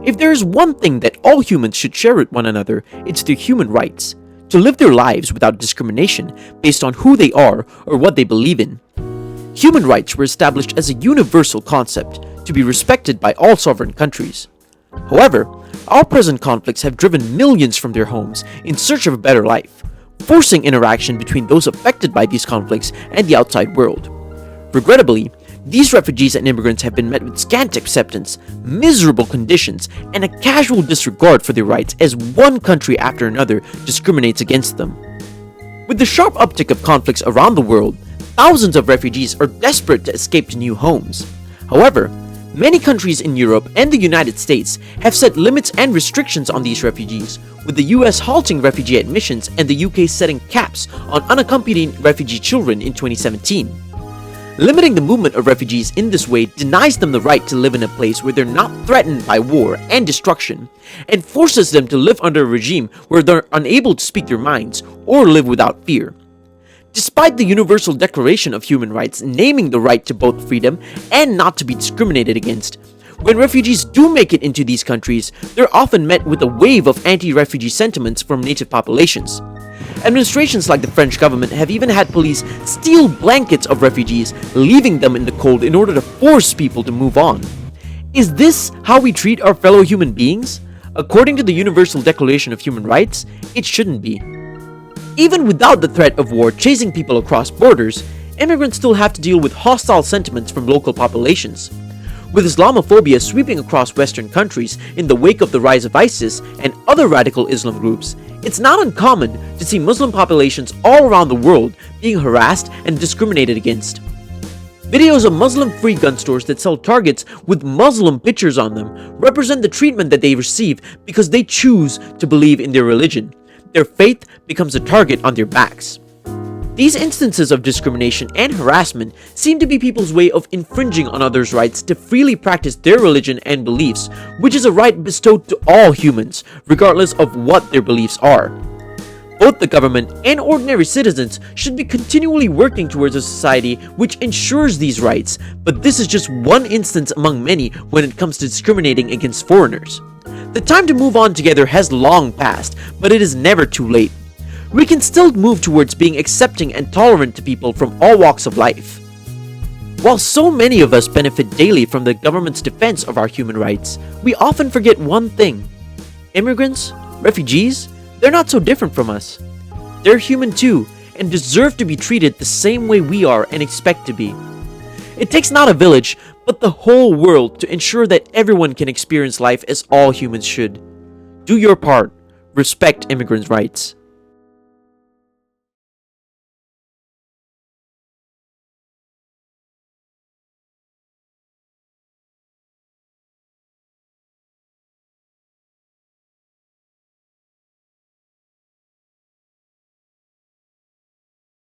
If there is one thing that all humans should share with one another, it's their human rights, to live their lives without discrimination based on who they are or what they believe in. Human rights were established as a universal concept to be respected by all sovereign countries. However, our present conflicts have driven millions from their homes in search of a better life, forcing interaction between those affected by these conflicts and the outside world. Regrettably, these refugees and immigrants have been met with scant acceptance, miserable conditions, and a casual disregard for their rights as one country after another discriminates against them. With the sharp uptick of conflicts around the world, thousands of refugees are desperate to escape to new homes. However, many countries in Europe and the United States have set limits and restrictions on these refugees, with the US halting refugee admissions and the UK setting caps on unaccompanied refugee children in 2017. Limiting the movement of refugees in this way denies them the right to live in a place where they're not threatened by war and destruction, and forces them to live under a regime where they're unable to speak their minds or live without fear. Despite the Universal Declaration of Human Rights naming the right to both freedom and not to be discriminated against, when refugees do make it into these countries, they're often met with a wave of anti-refugee sentiments from native populations. Administrations like the French government have even had police steal blankets of refugees, leaving them in the cold in order to force people to move on. Is this how we treat our fellow human beings? According to the Universal Declaration of Human Rights, it shouldn't be. Even without the threat of war chasing people across borders, immigrants still have to deal with hostile sentiments from local populations. With Islamophobia sweeping across Western countries in the wake of the rise of ISIS and other radical Islam groups, it's not uncommon to see Muslim populations all around the world being harassed and discriminated against. Videos of Muslim-free gun stores that sell targets with Muslim pictures on them represent the treatment that they receive because they choose to believe in their religion. Their faith becomes a target on their backs. These instances of discrimination and harassment seem to be people's way of infringing on others' rights to freely practice their religion and beliefs, which is a right bestowed to all humans, regardless of what their beliefs are. Both the government and ordinary citizens should be continually working towards a society which ensures these rights, but this is just one instance among many when it comes to discriminating against foreigners. The time to move on together has long passed, but it is never too late. We can still move towards being accepting and tolerant to people from all walks of life. While so many of us benefit daily from the government's defense of our human rights, we often forget one thing. Immigrants, refugees, they're not so different from us. They're human too, and deserve to be treated the same way we are and expect to be. It takes not a village, but the whole world to ensure that everyone can experience life as all humans should. Do your part. Respect immigrants' rights.